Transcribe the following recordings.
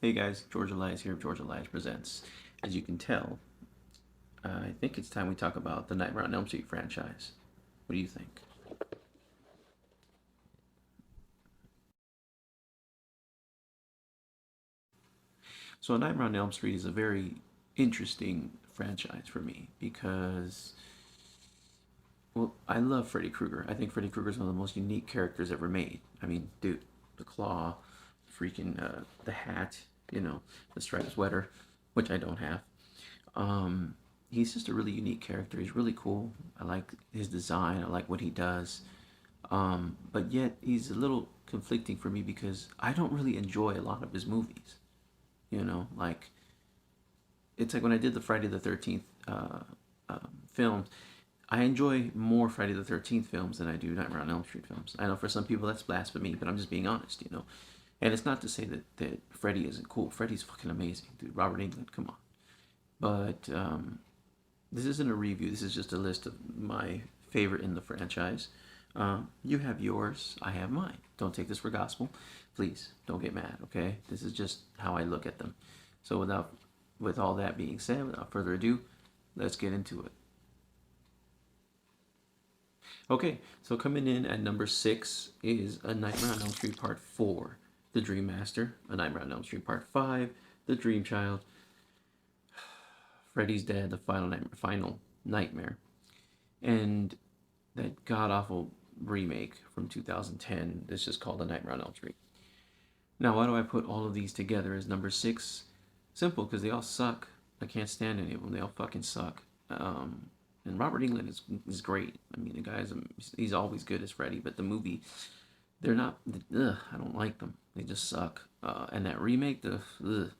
Hey guys, George Elias here of George Elias Presents. As you can tell, I think it's time we talk about the Nightmare on Elm Street franchise. What do you think? So, Nightmare on Elm Street is a very interesting franchise for me because, well, I love Freddy Krueger. I think Freddy Krueger is one of the most unique characters ever made. I mean, dude, the claw, the hat, the striped sweater, which I don't have. Um, he's just a really unique character. He's really cool. I like his design. I like what he does. But yet he's a little conflicting for me because I don't really enjoy a lot of his movies. Like it's like when I did the Friday the 13th films, I enjoy more Friday the 13th films than I do Nightmare on Elm Street films. I know for some people that's blasphemy, but I'm just being honest. And it's not to say that Freddy isn't cool. Freddy's fucking amazing, dude. Robert Englund, come on. But this isn't a review. This is just a list of my favorite in the franchise. You have yours. I have mine. Don't take this for gospel. Please don't get mad. Okay, this is just how I look at them. So with all that being said, without further ado, let's get into it. Okay, so coming in at number 6 is A Nightmare on Elm Street Part 4, The Dream Master, A Nightmare on Elm Street Part 5, The Dream Child, Freddy's Dead, The Final Nightmare, and that god awful remake from 2010 that's just called A Nightmare on Elm Street. Now, why do I put all of these together as number 6? Simple, because they all suck. I can't stand any of them. They all fucking suck. And Robert Englund is great. I mean, the guy's he's always good as Freddy, but the movie, they're not. I don't like them. They just suck. And that remake, don't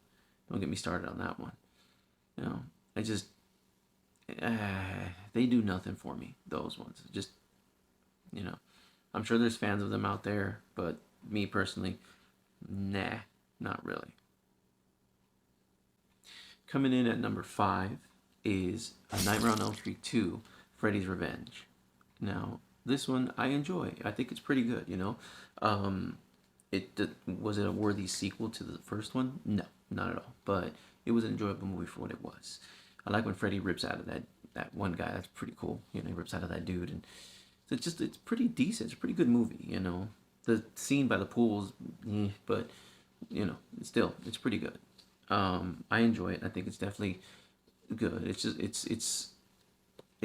get me started on that one. You know, I just they do nothing for me. Those ones, just you know, I'm sure there's fans of them out there, but me personally, nah, not really. Coming in at number 5 is A Nightmare on Elm Street 2, Freddy's Revenge. Now, this one I enjoy. I think it's pretty good. Um, was it a worthy sequel to the first one? No, not at all. But it was an enjoyable movie for what it was. I like when Freddy rips out of that one guy. That's pretty cool. He rips out of that dude, and it's pretty decent. It's a pretty good movie. The scene by the pools, but still it's pretty good. I enjoy it. I think it's definitely good. It's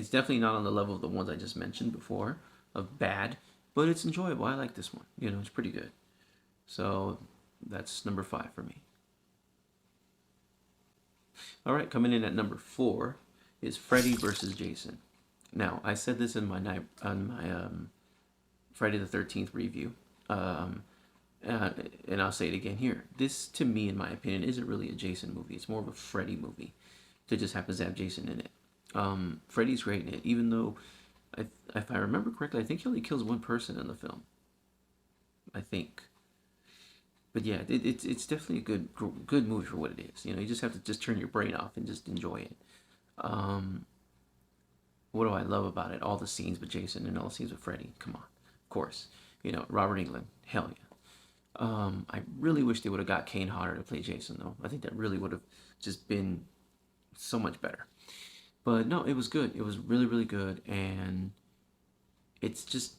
definitely not on the level of the ones I just mentioned before of bad, but it's enjoyable. I like this one. It's pretty good. So that's number 5 for me. All right, coming in at number 4 is Freddy versus Jason. Now, I said this in my Friday the 13th review, and I'll say it again here. This, to me, in my opinion, isn't really a Jason movie. It's more of a Freddy movie that just happens to have Jason in it. Freddy's great in it, even though, if I remember correctly, I think he only kills one person in the film. I think. But yeah, it's definitely a good movie for what it is. You just have to just turn your brain off and just enjoy it. Um, what do I love about it? All the scenes with Jason and all the scenes with Freddy. Come on, of course. Robert Englund. Hell yeah. I really wish they would have got Kane Hodder to play Jason though. I think that really would have just been so much better. But no, it was good. It was really, really good, and it's just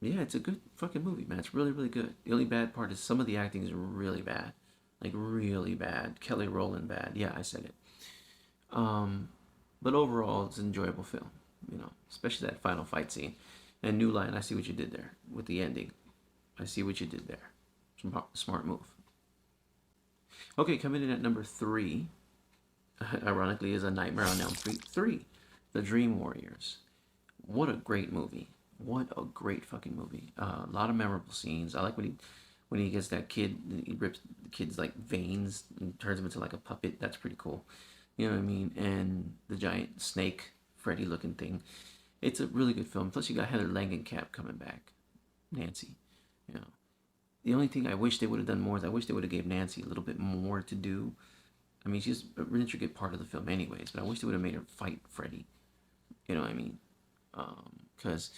yeah, it's a good fucking movie, man. It's really, really good. The only bad part is some of the acting is really bad, like really bad. Kelly Rowland bad. Yeah, I said it. Um, but overall, it's an enjoyable film. Especially that final fight scene. And New Line, I see what you did there with the ending. I see what you did there. Smart move. Okay, coming in at number 3, ironically, is A Nightmare on Elm Street 3, The Dream Warriors. What a great movie. What a great fucking movie. A lot of memorable scenes. I like when he gets that kid, he rips the kid's like veins and turns him into like a puppet. That's pretty cool. You know what I mean? And the giant snake, Freddy looking thing. It's a really good film. Plus, you got Heather Langenkamp coming back, Nancy. You know, the only thing I wish they would have done more is I wish they would have gave Nancy a little bit more to do. I mean, she's a really intricate part of the film, anyways. But I wish they would have made her fight Freddy. You know what I mean? Because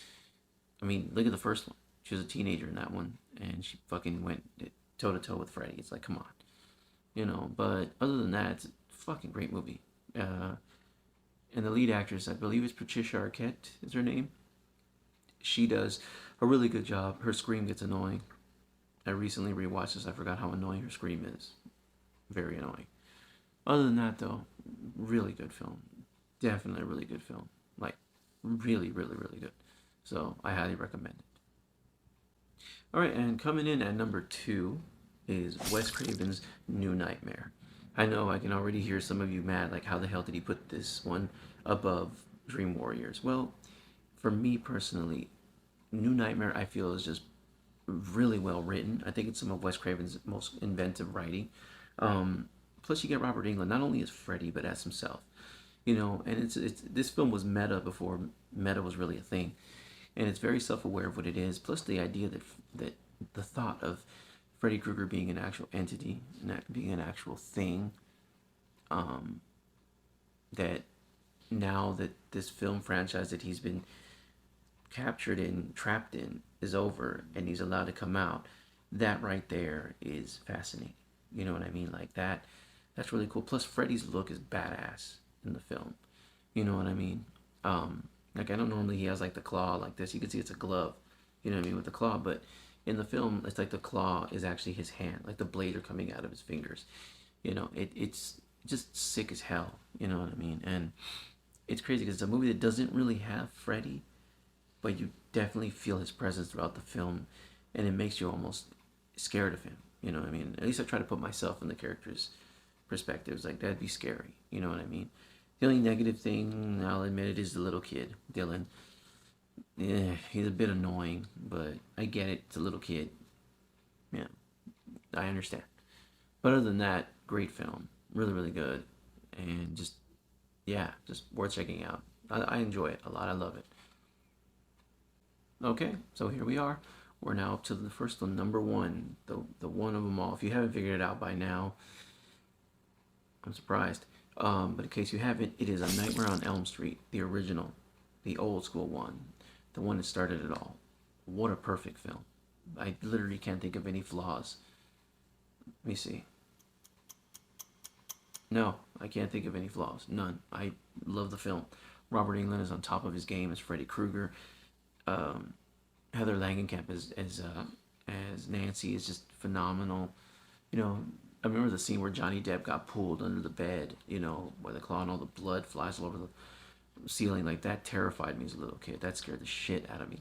look at the first one. She was a teenager in that one, and she fucking went toe to toe with Freddy. It's like, come on. you know. But other than that, it's a fucking great movie. Uh, and the lead actress, I believe it's Patricia Arquette, is her name. She does a really good job. Her scream gets annoying. I recently rewatched this. I forgot how annoying her scream is. Very annoying. Other than that, though, really good film. Definitely a really good film. Like, really, really, really good. So I highly recommend it. All right, and coming in at number two is Wes Craven's New Nightmare. I know I can already hear some of you mad, like, how the hell did he put this one above Dream Warriors? Well, for me personally, New Nightmare I feel is just really well written. I think it's some of Wes Craven's most inventive writing. Plus, you get Robert Englund not only as Freddy but as himself. You know, and it's this film was meta before meta was really a thing, and it's very self-aware of what it is. Plus, the idea that the thought of Freddy Krueger being an actual entity, and being an actual thing, um, that now that this film franchise that he's been captured in, trapped in, is over, and he's allowed to come out, that right there is fascinating. You know what I mean? Like that. That's really cool. Plus, Freddy's look is badass in the film. You know what I mean? Like I don't normally he has like the claw like this. You can see it's a glove. You know what I mean with the claw, but in the film it's like the claw is actually his hand. Like the blades are coming out of his fingers. You know, it's just sick as hell. You know what I mean? And it's crazy because it's a movie that doesn't really have Freddy, but you definitely feel his presence throughout the film, and it makes you almost scared of him. You know what I mean? At least I try to put myself in the character's perspectives. Like that'd be scary. You know what I mean? The only negative thing I'll admit it is the little kid, Dylan. Yeah, he's a bit annoying, but I get it. It's a little kid. Yeah, I understand. But other than that, great film. Really, really good, and just yeah, just worth checking out. I enjoy it a lot. I love it. Okay, so here we are. We're now up to the first one, number one, the one of them all. If you haven't figured it out by now, I'm surprised. But in case you haven't, it is A Nightmare on Elm Street, the original, the old school one, the one that started it all. What a perfect film. I literally can't think of any flaws. Let me see. No, I can't think of any flaws. None. I love the film. Robert Englund is on top of his game as Freddy Krueger. Um, Heather Langenkamp as Nancy is just phenomenal. You know, I remember the scene where Johnny Depp got pulled under the bed. You know, where the claw and all the blood flies all over the ceiling. Like that terrified me as a little kid. That scared the shit out of me.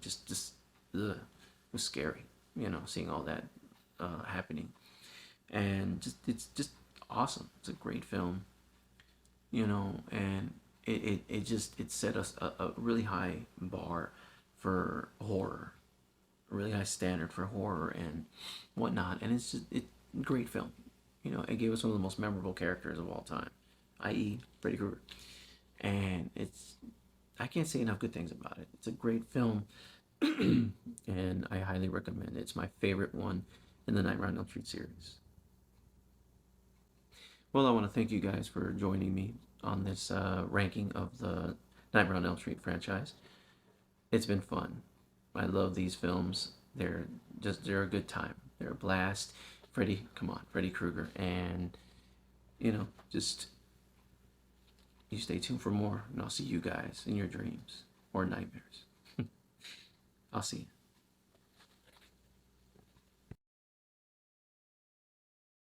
Ugh, it was scary. You know, seeing all that happening, and just it's just awesome. It's a great film. You know, and it just it set us a really high bar for horror, a really high standard for horror and whatnot. And it's just it great film. You know, it gave us one of the most memorable characters of all time, i.e., Freddy Krueger. And it's I can't say enough good things about it. It's a great film, and I highly recommend it. It's my favorite one in the Nightmare on Elm Street series. Well, I want to thank you guys for joining me on this ranking of the Nightmare on Elm Street franchise. It's been fun. I love these films. They're a good time. They're a blast. Freddy, come on, Freddy Krueger, and you know, just you stay tuned for more, and I'll see you guys in your dreams or nightmares. I'll see you.